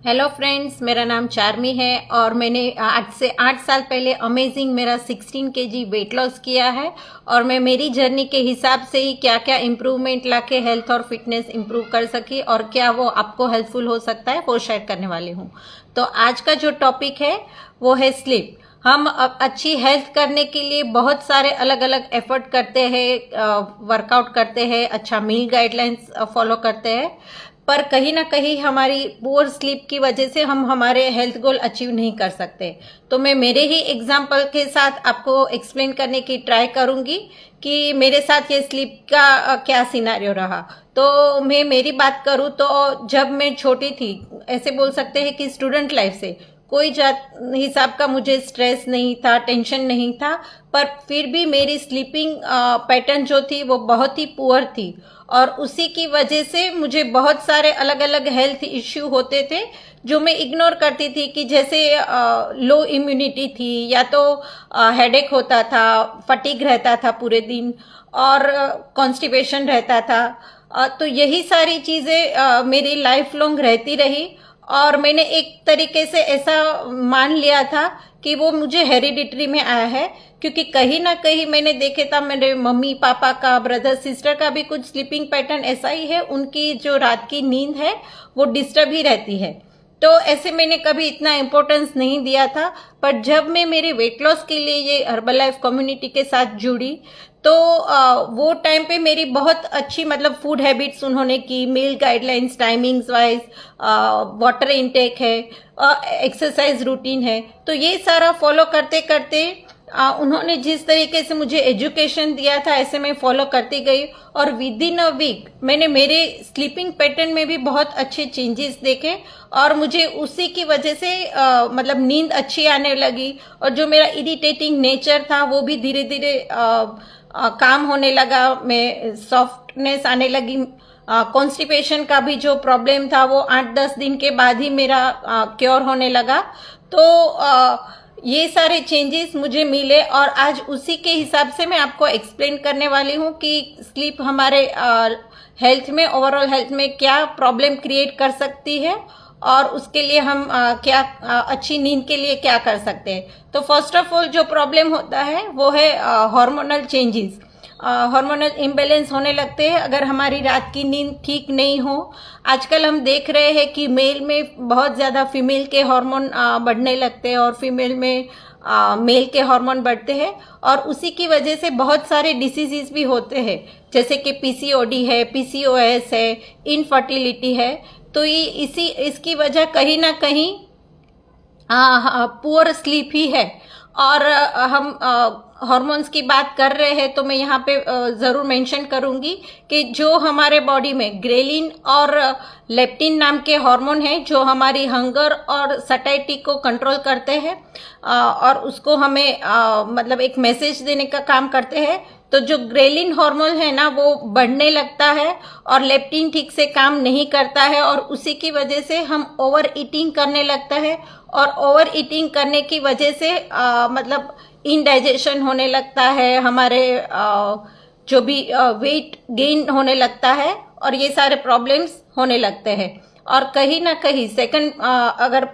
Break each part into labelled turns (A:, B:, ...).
A: Hello friends, मेरा नाम चार्मी है और मैंने आज से 8 साल पहले अमेजिंग मेरा 16 केजी वेट लॉस किया है। और मैं मेरी जर्नी के हिसाब से ही क्या क्या इम्प्रूवमेंट लाके हेल्थ और फिटनेस इम्प्रूव कर सकी और क्या वो आपको हेल्पफुल हो सकता है वो शेयर करने वाली हूँ। तो आज का जो टॉपिक है वो है स्लीप। हम अच्छी हेल्थ करने के लिए बहुत सारे अलग अलग एफर्ट करते हैं, वर्कआउट करते हैं, अच्छा मील गाइडलाइंस फॉलो करते हैं, पर कहीं ना कहीं हमारी पुअर स्लीप की वजह से हम हमारे हेल्थ गोल अचीव नहीं कर सकते। तो मैं मेरे ही एग्जाम्पल के साथ आपको एक्सप्लेन करने की ट्राई करूंगी कि मेरे साथ ये स्लीप का क्या सिनारियो रहा। तो मैं मेरी बात करूँ तो जब मैं छोटी थी, ऐसे बोल सकते हैं कि स्टूडेंट लाइफ से कोई जात हिसाब का मुझे स्ट्रेस नहीं था, टेंशन नहीं था, पर फिर भी मेरी स्लीपिंग पैटर्न जो थी वो बहुत ही पुअर थी और उसी की वजह से मुझे बहुत सारे अलग अलग हेल्थ इश्यू होते थे जो मैं इग्नोर करती थी। कि जैसे लो इम्यूनिटी थी, या तो हेडेक होता था, फटीग रहता था पूरे दिन, और कॉन्स्टिपेशन रहता था। तो यही सारी चीज़ें मेरी लाइफ लॉन्ग रहती रही और मैंने एक तरीके से ऐसा मान लिया था कि वो मुझे हेरिडिटरी में आया है, क्योंकि कहीं ना कहीं मैंने देखे था मेरे मम्मी पापा का, ब्रदर सिस्टर का भी कुछ स्लीपिंग पैटर्न ऐसा ही है। उनकी जो रात की नींद है वो डिस्टर्ब ही रहती है। तो ऐसे मैंने कभी इतना इम्पोर्टेंस नहीं दिया था, पर जब मैं मेरे वेट लॉस के लिए ये हर्बल लाइफ कम्युनिटी के साथ जुड़ी तो वो टाइम पे मेरी बहुत अच्छी मतलब फूड हैबिट्स उन्होंने की, meal guidelines, timings wise, water intake है, एक्सरसाइज रूटीन है। तो ये सारा फॉलो करते करते उन्होंने जिस तरीके से मुझे एजुकेशन दिया था ऐसे मैं फॉलो करती गई और विद इन अ वीक मैंने मेरे स्लीपिंग पैटर्न में भी बहुत अच्छे चेंजेस देखे और मुझे उसी की वजह से मतलब नींद अच्छी आने लगी और जो मेरा इरिटेटिंग नेचर था वो भी धीरे धीरे काम होने लगा। मैं सॉफ्टनेस आने लगी। कॉन्स्टिपेशन का भी जो प्रॉब्लम था वो 8-10 दिन के बाद ही मेरा क्योर होने लगा। तो ये सारे चेंजेस मुझे मिले और आज उसी के हिसाब से मैं आपको एक्सप्लेन करने वाली हूँ कि स्लीप हमारे हेल्थ में, ओवरऑल हेल्थ में क्या प्रॉब्लम क्रिएट कर सकती है और उसके लिए हम क्या अच्छी नींद के लिए क्या कर सकते हैं। तो फर्स्ट ऑफ ऑल जो प्रॉब्लम होता है वो है हार्मोनल चेंजेस। हार्मोनल इम्बेलेंस होने लगते हैं अगर हमारी रात की नींद ठीक नहीं हो। आजकल हम देख रहे हैं कि मेल में बहुत ज़्यादा फीमेल के हार्मोन बढ़ने लगते हैं और फीमेल में मेल के हार्मोन बढ़ते हैं और उसी की वजह से बहुत सारे डिसीजेस भी होते हैं, जैसे कि पीसीओडी है, पीसीओएस है, इनफर्टिलिटी है। तो ये इसकी वजह कहीं ना कहीं पुअर स्लीप ही है। और हम हार्मोन्स की बात कर रहे हैं तो मैं यहाँ पे ज़रूर मेंशन करूँगी कि जो हमारे बॉडी में ग्रेलिन और लेप्टिन नाम के हार्मोन हैं जो हमारी हंगर और सटाइटी को कंट्रोल करते हैं और उसको हमें मतलब एक मैसेज देने का काम करते हैं। तो जो ग्रेलिन हार्मोन है ना वो बढ़ने लगता है और लेप्टिन ठीक से काम नहीं करता है और उसी की वजह से हम ओवर ईटिंग करने लगता है और ओवर ईटिंग करने की वजह से मतलब इनडाइजेशन होने लगता है, हमारे जो भी वेट गेन होने लगता है और ये सारे प्रॉब्लम्स होने लगते हैं। और कहीं ना कहीं सेकंड अगर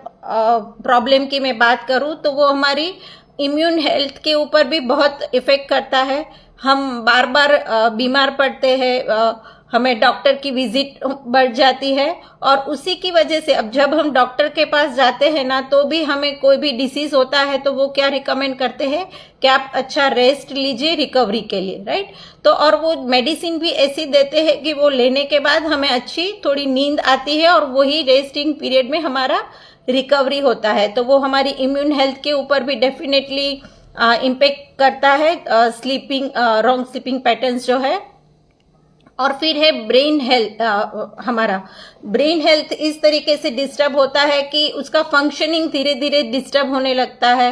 A: प्रॉब्लम की मैं बात करूँ तो वो हमारी इम्यून हेल्थ के ऊपर भी बहुत इफेक्ट करता है। हम बार बार बीमार पड़ते हैं, हमें डॉक्टर की विजिट बढ़ जाती है और उसी की वजह से अब जब हम डॉक्टर के पास जाते हैं ना तो भी हमें कोई भी डिसीज होता है तो वो क्या रिकमेंड करते हैं कि आप अच्छा रेस्ट लीजिए रिकवरी के लिए, राइट। तो और वो मेडिसिन भी ऐसी देते हैं कि वो लेने के बाद हमें अच्छी थोड़ी नींद आती है और वही रेस्टिंग पीरियड में हमारा रिकवरी होता है। तो वो हमारी इम्यून हेल्थ के ऊपर भी डेफिनेटली इम्पेक्ट करता है, स्लीपिंग रॉन्ग स्लीपिंग पैटर्न्स जो है। और फिर है ब्रेन हेल्थ। हमारा ब्रेन हेल्थ इस तरीके से डिस्टर्ब होता है कि उसका फंक्शनिंग धीरे धीरे डिस्टर्ब होने लगता है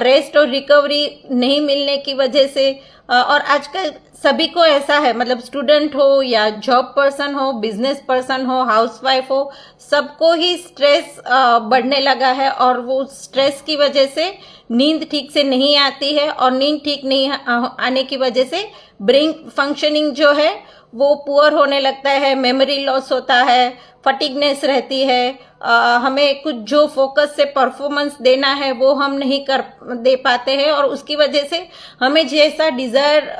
A: रेस्ट और रिकवरी नहीं मिलने की वजह से। और आजकल सभी को ऐसा है, मतलब स्टूडेंट हो या जॉब पर्सन हो, बिजनेस पर्सन हो, हाउसवाइफ हो, सबको ही स्ट्रेस बढ़ने लगा है और वो स्ट्रेस की वजह से नींद ठीक से नहीं आती है और नींद ठीक नहीं आने की वजह से ब्रेन फंक्शनिंग जो है वो पुअर होने लगता है, मेमोरी लॉस होता है, फटीगनेस रहती है, हमें कुछ जो फोकस से परफॉर्मेंस देना है वो हम नहीं कर दे पाते हैं, और उसकी वजह से हमें जैसा डिजायर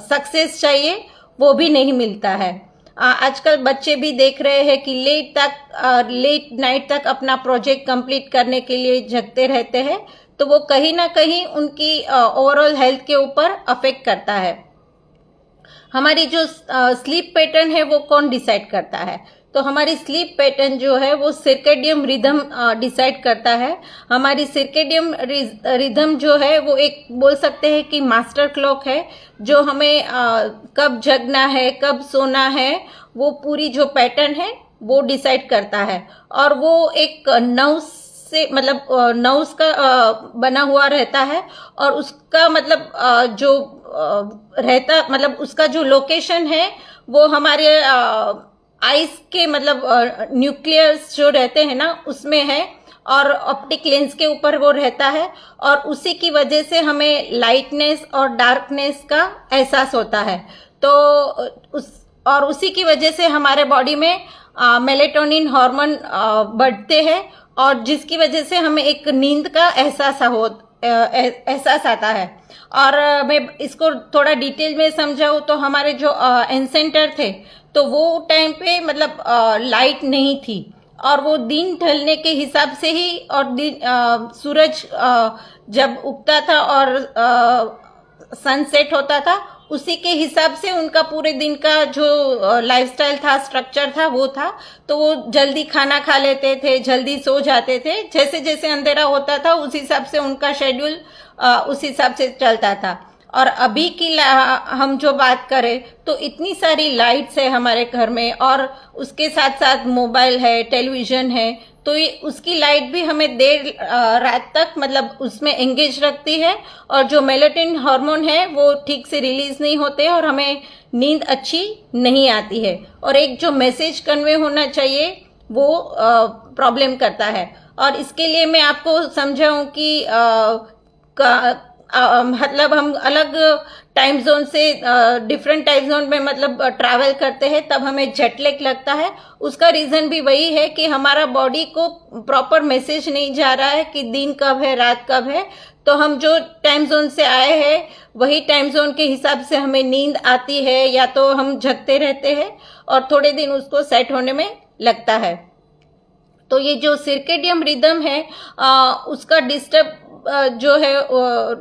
A: सक्सेस चाहिए वो भी नहीं मिलता है। आजकल बच्चे भी देख रहे हैं कि लेट नाइट तक अपना प्रोजेक्ट कंप्लीट करने के लिए जगते रहते हैं, तो वो कहीं ना कहीं उनकी ओवरऑल हेल्थ के ऊपर अफेक्ट करता है। हमारी जो स्लीप पैटर्न है वो कौन डिसाइड करता है? तो हमारी स्लीप पैटर्न जो है वो सर्केडियम रिदम डिसाइड करता है। हमारी सर्केडियम रिदम जो है वो एक बोल सकते हैं कि मास्टर क्लॉक है, जो हमें कब जगना है, कब सोना है, वो पूरी जो पैटर्न है वो डिसाइड करता है। और वो एक नर्व्स से मतलब नर्व्स का बना हुआ रहता है, और उसका मतलब जो रहता मतलब उसका जो लोकेशन है वो हमारे आइस के मतलब न्यूक्लियस जो रहते हैं ना उसमें है, और ऑप्टिक लेंस के ऊपर वो रहता है, और उसी की वजह से हमें लाइटनेस और डार्कनेस का एहसास होता है। तो उसी की वजह से हमारे बॉडी में मेलेटोनिन हार्मोन बढ़ते हैं, और जिसकी वजह से हमें एक नींद का एहसास आता है। और मैं इसको थोड़ा डिटेल में समझाऊँ तो हमारे जो एंसेंटर थे तो वो टाइम पे मतलब लाइट नहीं थी, और वो दिन ढलने के हिसाब से ही, और सूरज जब उगता था और सनसेट होता था उसी के हिसाब से उनका पूरे दिन का जो लाइफस्टाइल था, स्ट्रक्चर था वो था। तो वो जल्दी खाना खा लेते थे, जल्दी सो जाते थे, जैसे जैसे अंधेरा होता था उस हिसाब से उनका शेड्यूल उस हिसाब से चलता था। और अभी की हम जो बात करें तो इतनी सारी लाइट्स है हमारे घर में, और उसके साथ साथ मोबाइल है, टेलीविजन है, तो ये उसकी लाइट भी हमें देर रात तक मतलब उसमें एंगेज रखती है, और जो मेलेटोनिन हार्मोन है वो ठीक से रिलीज नहीं होते, और हमें नींद अच्छी नहीं आती है, और एक जो मैसेज कन्वे होना चाहिए वो प्रॉब्लम करता है। और इसके लिए मैं आपको समझाऊं कि मतलब हम अलग टाइम जोन से डिफरेंट टाइम जोन में मतलब ट्रैवल करते हैं तब हमें जेट लैग लगता है। उसका रीजन भी वही है कि हमारा बॉडी को प्रॉपर मैसेज नहीं जा रहा है कि दिन कब है, रात कब है। तो हम जो टाइम जोन से आए हैं वही टाइम जोन के हिसाब से हमें नींद आती है, या तो हम जगते रहते हैं और थोड़े दिन उसको सेट होने में लगता है। तो ये जो सर्केडियम रिदम है उसका जो है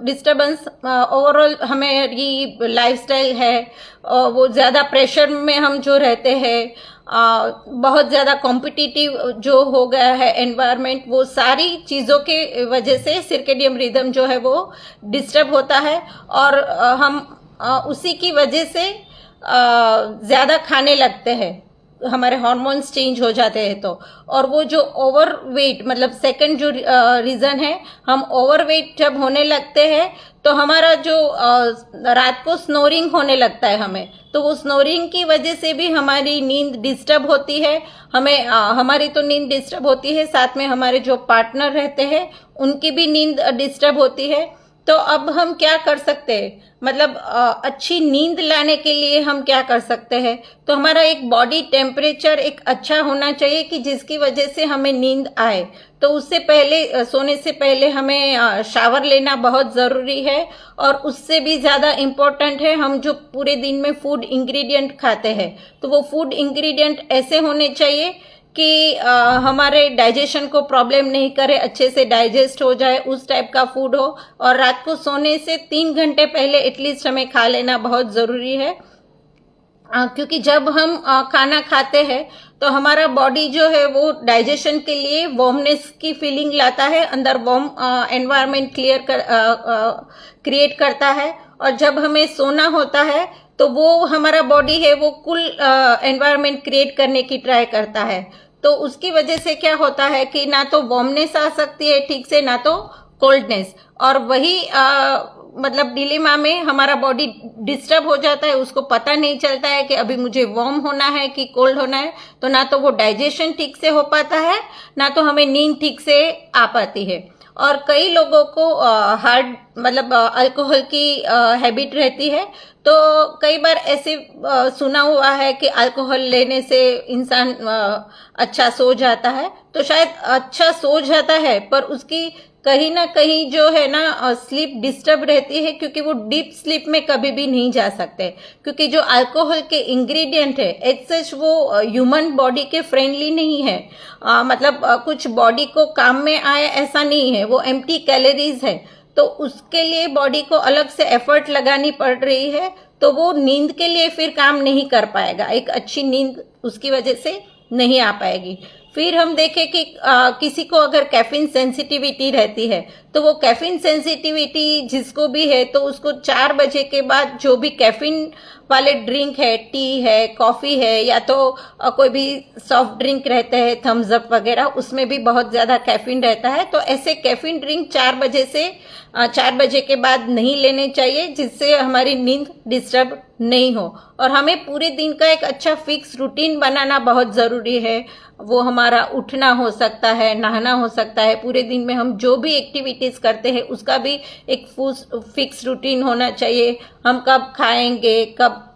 A: डिस्टरबेंस ओवरऑल हमें लाइफस्टाइल है, वो ज़्यादा प्रेशर में हम जो रहते हैं, बहुत ज़्यादा कॉम्पिटिटिव जो हो गया है एनवायरनमेंट, वो सारी चीज़ों के वजह से सर्केडियम रिदम जो है वो डिस्टर्ब होता है, और हम उसी की वजह से ज़्यादा खाने लगते हैं, हमारे हार्मोन्स चेंज हो जाते हैं। तो और वो जो ओवर वेट मतलब सेकंड जो रीजन है, हम ओवर वेट जब होने लगते हैं तो हमारा जो रात को स्नोरिंग होने लगता है हमें, तो वो स्नोरिंग की वजह से भी हमारी नींद डिस्टर्ब होती है। हमें हमारी तो नींद डिस्टर्ब होती है, साथ में हमारे जो पार्टनर रहते हैं उनकी भी नींद डिस्टर्ब होती है। तो अब हम क्या कर सकते हैं, मतलब अच्छी नींद लाने के लिए हम क्या कर सकते हैं? तो हमारा एक बॉडी टेम्परेचर एक अच्छा होना चाहिए कि जिसकी वजह से हमें नींद आए। तो उससे पहले सोने से पहले हमें शावर लेना बहुत ज़रूरी है, और उससे भी ज़्यादा इम्पोर्टेंट है हम जो पूरे दिन में फूड इंग्रेडिएंट खाते हैं, तो वो फूड इंग्रेडिएंट ऐसे होने चाहिए कि हमारे डाइजेशन को प्रॉब्लम नहीं करे, अच्छे से डाइजेस्ट हो जाए, उस टाइप का फूड हो। और रात को सोने से 3 घंटे पहले एटलीस्ट हमें खा लेना बहुत ज़रूरी है, क्योंकि जब हम खाना खाते हैं तो हमारा बॉडी जो है वो डाइजेशन के लिए वार्मनेस की फीलिंग लाता है, अंदर वार्म एनवायरनमेंट क्रिएट करता है। और जब हमें सोना होता है तो वो हमारा बॉडी है वो कूल एनवायरनमेंट क्रिएट करने की ट्राई करता है। तो उसकी वजह से क्या होता है कि ना तो वार्मनेस आ सकती है ठीक से, ना तो कोल्डनेस, और वही मतलब डिलेमा में हमारा बॉडी डिस्टर्ब हो जाता है, उसको पता नहीं चलता है कि अभी मुझे वार्म होना है कि कोल्ड होना है। तो ना तो वो डाइजेशन ठीक से हो पाता है, ना तो हमें नींद ठीक से आ पाती है। और कई लोगों को हार्ड मतलब अल्कोहल की हैबिट रहती है। तो कई बार ऐसे सुना हुआ है कि अल्कोहल लेने से इंसान अच्छा सो जाता है। तो शायद अच्छा सो जाता है, पर उसकी कहीं ना कहीं जो है ना स्लीप डिस्टर्ब रहती है, क्योंकि वो डीप स्लीप में कभी भी नहीं जा सकते, क्योंकि जो अल्कोहल के इंग्रेडिएंट है एज सच वो ह्यूमन बॉडी के फ्रेंडली नहीं है। मतलब कुछ बॉडी को काम में आए ऐसा नहीं है, वो एम्प्टी कैलोरीज है। तो उसके लिए बॉडी को अलग से एफर्ट लगानी पड़ रही है, तो वो नींद के लिए फिर काम नहीं कर पाएगा, एक अच्छी नींद उसकी वजह से नहीं आ पाएगी। फिर हम देखें कि किसी को अगर कैफीन सेंसिटिविटी रहती है, तो वो कैफीन सेंसिटिविटी जिसको भी है, तो उसको 4 बजे के बाद जो भी कैफीन वाले ड्रिंक है, टी है, कॉफी है, या तो कोई भी सॉफ्ट ड्रिंक रहते हैं, थम्स अप वगैरह, उसमें भी बहुत ज्यादा कैफीन रहता है। तो ऐसे कैफीन ड्रिंक 4 बजे के बाद नहीं लेने चाहिए, जिससे हमारी नींद डिस्टर्ब नहीं हो। और हमें पूरे दिन का एक अच्छा फिक्स रूटीन बनाना बहुत जरूरी है। वो हमारा उठना हो सकता है, नहाना हो सकता है, पूरे दिन में हम जो भी एक्टिविटीज करते हैं उसका भी एक फिक्स रूटीन होना चाहिए। हम कब खाएंगे, कब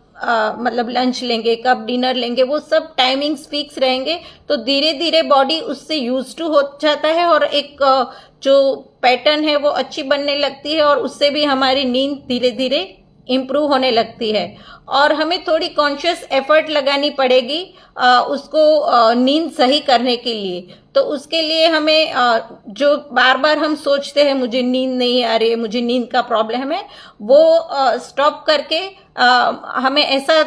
A: मतलब लंच लेंगे, कब डिनर लेंगे, वो सब टाइमिंग्स फिक्स रहेंगे। तो धीरे धीरे बॉडी उससे यूज टू हो जाता है और एक जो पैटर्न है वो अच्छी बनने लगती है, और उससे भी हमारी नींद धीरे धीरे इम्प्रूव होने लगती है। और हमें थोड़ी कॉन्शियस एफर्ट लगानी पड़ेगी उसको नींद सही करने के लिए। तो उसके लिए हमें जो बार बार हम सोचते हैं मुझे नींद नहीं आ रही है, मुझे नींद का प्रॉब्लम है, वो स्टॉप करके हमें ऐसा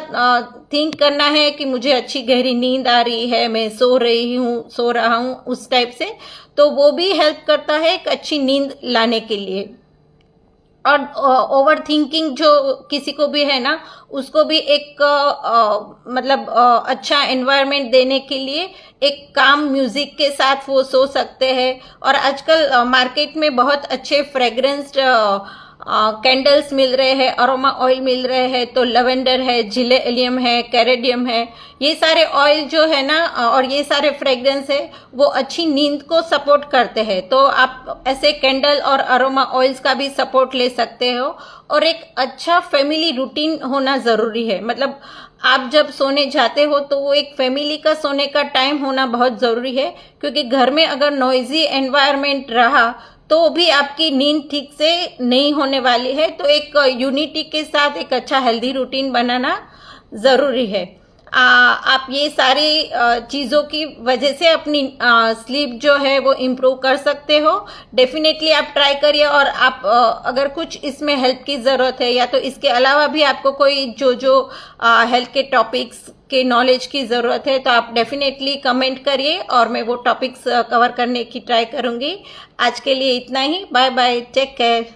A: थिंक करना है कि मुझे अच्छी गहरी नींद आ रही है, मैं सो रहा हूँ, उस टाइप से। तो वो भी हेल्प करता है एक अच्छी नींद लाने के लिए। और ओवर थिंकिंग जो किसी को भी है ना, उसको भी एक मतलब अच्छा एनवायरनमेंट देने के लिए एक काम म्यूजिक के साथ वो सो सकते हैं। और आजकल मार्केट में बहुत अच्छे फ्रेग्रेंस्ड कैंडल्स मिल रहे हैं, अरोमा ऑयल मिल रहे हैं। तो लवेंडर है, जिलेलियम है, कैरेडियम है, ये सारे ऑयल जो है ना और ये सारे फ्रेग्रेंस है वो अच्छी नींद को सपोर्ट करते हैं। तो आप ऐसे कैंडल और अरोमा ऑयल्स का भी सपोर्ट ले सकते हो। और एक अच्छा फैमिली रूटीन होना जरूरी है। मतलब आप जब सोने जाते हो तो वो एक फैमिली का सोने का टाइम होना बहुत जरूरी है, क्योंकि घर में अगर नॉइजी एनवायरनमेंट रहा तो भी आपकी नींद ठीक से नहीं होने वाली है। तो एक यूनिटी के साथ एक अच्छा हेल्दी रूटीन बनाना जरूरी है। आप ये सारी चीज़ों की वजह से अपनी स्लीप जो है वो इम्प्रूव कर सकते हो। डेफिनेटली आप ट्राई करिए। और आप अगर कुछ इसमें हेल्प की ज़रूरत है, या तो इसके अलावा भी आपको कोई जो हेल्थ के टॉपिक्स के नॉलेज की ज़रूरत है, तो आप डेफिनेटली कमेंट करिए और मैं वो टॉपिक्स कवर करने की ट्राई करूँगी। आज के लिए इतना ही। Bye bye, take care.